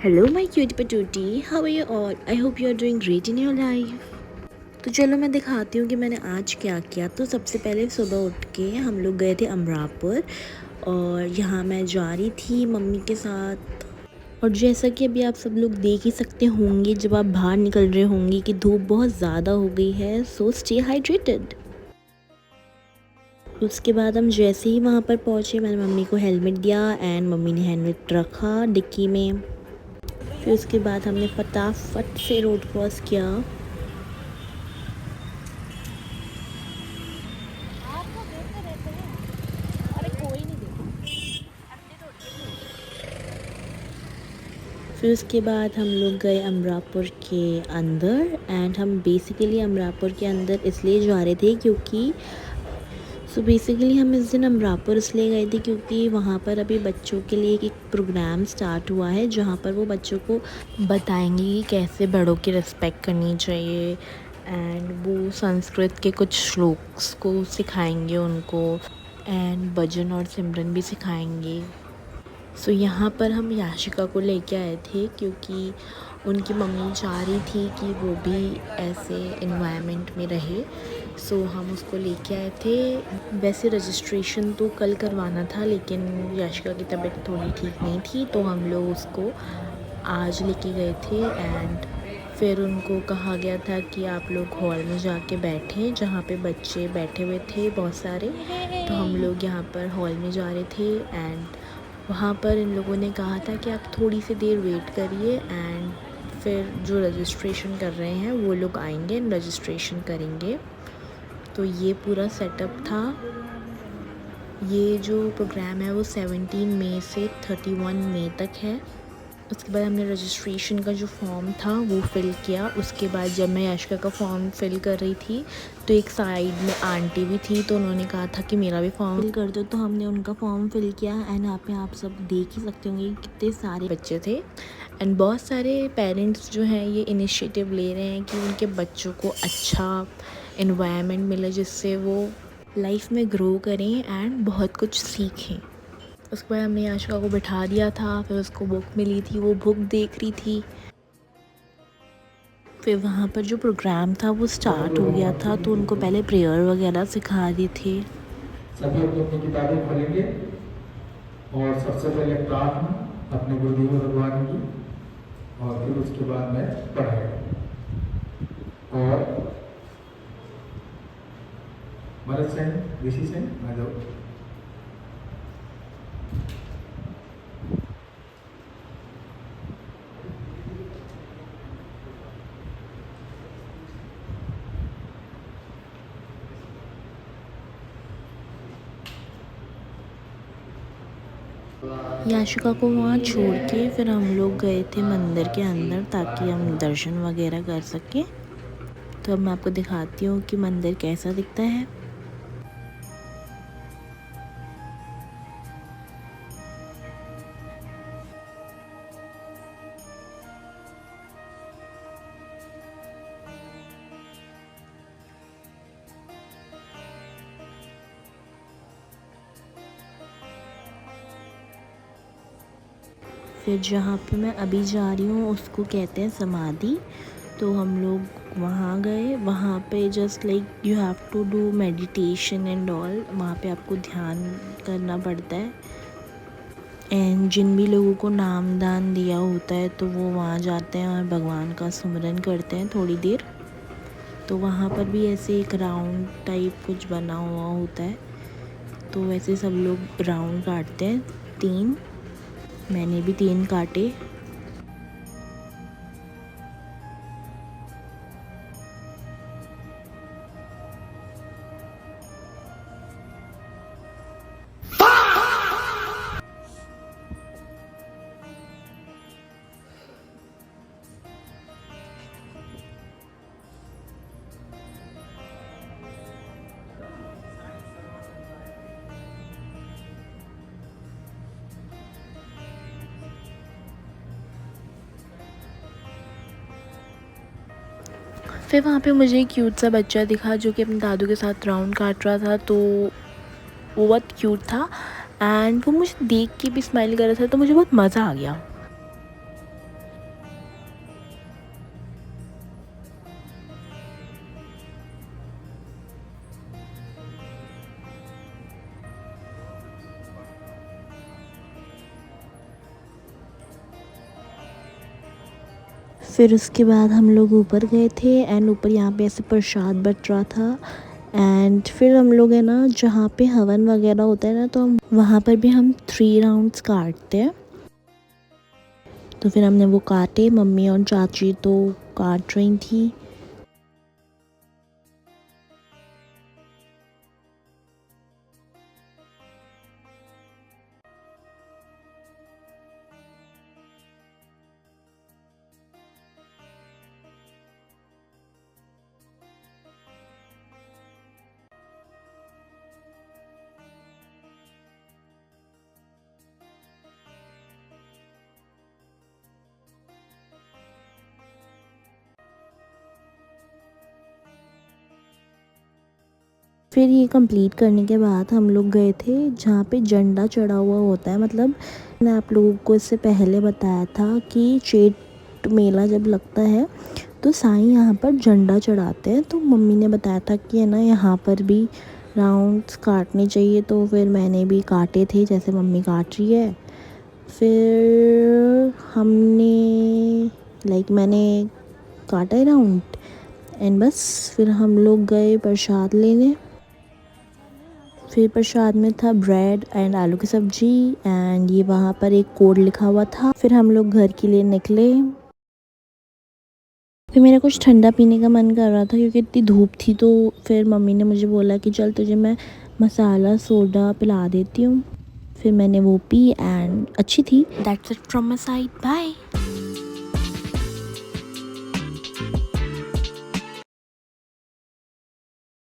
Hello my cute patootie, how are you all? I hope you are doing great in your life. तो चलो मैं दिखाती हूँ कि मैंने आज क्या किया। तो सबसे पहले सुबह उठ के हम लोग गए थे अमरापुर और यहाँ मैं जा रही थी मम्मी के साथ। और जैसा कि अभी आप सब लोग देख ही सकते होंगे जब आप बाहर निकल रहे होंगे कि धूप बहुत ज़्यादा हो गई है, सो स्टे हाइड्रेटेड। उसके बाद हम जैसे ही वहाँ पर पहुँचे मैंने मम्मी को हेलमेट दिया एंड मम्मी ने हेलमेट रखा डिक्की में। फिर उसके बाद हमने फटाफट से रोड क्रॉस किया। फिर उसके बाद हम लोग गए अमरापुर के अंदर एंड हम बेसिकली अमरापुर के अंदर इसलिए जा रहे थे क्योंकि बेसिकली हम इस दिन अमरापुर इसलिए गए थे क्योंकि वहाँ पर अभी बच्चों के लिए एक प्रोग्राम स्टार्ट हुआ है जहाँ पर वो बच्चों को बताएंगे कि कैसे बड़ों की रिस्पेक्ट करनी चाहिए एंड वो संस्कृत के कुछ श्लोक्स को सिखाएंगे उनको एंड भजन और सिमरन भी सिखाएंगे। यहाँ पर हम याशिका को लेके आए थे क्योंकि उनकी मम्मी चाह रही थी कि वो भी ऐसे इन्वायरमेंट में रहे। हम उसको लेके आए थे। वैसे रजिस्ट्रेशन तो कल करवाना था लेकिन याशिका की तबीयत थोड़ी ठीक नहीं थी तो हम लोग उसको आज लेके गए थे एंड फिर उनको कहा गया था कि आप लोग हॉल में जाके बैठें जहाँ पे बच्चे बैठे हुए थे बहुत सारे। तो हम लोग यहाँ पर हॉल में जा रहे थे एंड वहाँ पर इन लोगों ने कहा था कि आप थोड़ी सी देर वेट करिए एंड फिर जो रजिस्ट्रेशन कर रहे हैं वो लोग आएंगे एंड रजिस्ट्रेशन करेंगे। तो ये पूरा सेटअप था। ये जो प्रोग्राम है वो 17 मई से 31 मई तक है। उसके बाद हमने रजिस्ट्रेशन का जो फॉर्म था वो फ़िल किया। उसके बाद जब मैं याशिका का फॉर्म फ़िल कर रही थी तो एक साइड में आंटी भी थी तो उन्होंने कहा था कि मेरा भी फॉर्म फ़िल कर दो। तो हमने उनका फॉर्म फ़िल किया एंड यहाँ पे आप सब देख ही सकते होंगे कितने सारे बच्चे थे एंड बहुत सारे पेरेंट्स जो हैं ये इनिशिएटिव ले रहे हैं कि उनके बच्चों को अच्छा इन्वायरमेंट मिले जिससे वो लाइफ में ग्रो करें एंड बहुत कुछ सीखें। उसके बाद हमने याशिका को बिठा दिया था। फिर उसको बुक मिली थी, वो बुक देख रही थी। फिर वहाँ पर जो प्रोग्राम था वो स्टार्ट हो गया था तो उनको पहले प्रेयर वगैरह सिखा दी थी। सभी अपनी किताबें खोलेंगे और सबसे पहले प्रार्थना अपने गुरुदेव भगवान की और फिर उसके बाद मैं पढ़ाएगा और भरत सेन ऋषि सेन आ जाओ। याशिका को वहाँ छोड़ के फिर हम लोग गए थे मंदिर के अंदर ताकि हम दर्शन वगैरह कर सकें। तो अब मैं आपको दिखाती हूँ कि मंदिर कैसा दिखता है। फिर जहाँ पे मैं अभी जा रही हूँ उसको कहते हैं समाधि। तो हम लोग वहाँ गए। वहाँ पे just like you have to do meditation and all. वहाँ पे आपको ध्यान करना पड़ता है एंड जिन भी लोगों को नाम दान दिया होता है तो वो वहाँ जाते हैं और भगवान का सुमिरन करते हैं थोड़ी देर। तो वहाँ पर भी ऐसे एक राउंड टाइप कुछ बना हुआ होता है तो वैसे सब लोग राउंड काटते हैं 3। मैंने भी 3 काटे। फिर वहाँ पे मुझे एक क्यूट सा बच्चा दिखा जो कि अपने दादू के साथ राउंड काट रहा था तो वो बहुत क्यूट था एंड वो मुझे देख के भी स्माइल कर रहा था तो मुझे बहुत मज़ा आ गया। फिर उसके बाद हम लोग ऊपर गए थे एंड ऊपर यहाँ पे ऐसे प्रसाद बट रहा था। एंड फिर हम लोग है ना जहाँ पे हवन वगैरह होता है ना, तो हम वहाँ पर भी हम 3 राउंड्स काटते हैं। तो फिर हमने वो काटे, मम्मी और चाची तो काट रही थी। फिर ये कंप्लीट करने के बाद हम लोग गए थे जहाँ पे झंडा चढ़ा हुआ होता है। मतलब मैंने आप लोगों को इससे पहले बताया था कि चेत मेला जब लगता है तो साईं यहाँ पर झंडा चढ़ाते हैं। तो मम्मी ने बताया था कि है ना यहाँ पर भी राउंड्स काटने चाहिए, तो फिर मैंने भी काटे थे जैसे मम्मी काट रही है। फिर मैंने काटा है राउंड एंड बस फिर हम लोग गए प्रसाद लेने। फिर प्रसाद में था ब्रेड एंड आलू की सब्जी एंड ये वहाँ पर एक कोड लिखा हुआ था। फिर हम लोग घर के लिए निकले। फिर मेरा कुछ ठंडा पीने का मन कर रहा था क्योंकि इतनी धूप थी, तो फिर मम्मी ने मुझे बोला कि चल तुझे मैं मसाला सोडा पिला देती हूँ। फिर मैंने वो पी एंड अच्छी थी। That's it from my side, bye.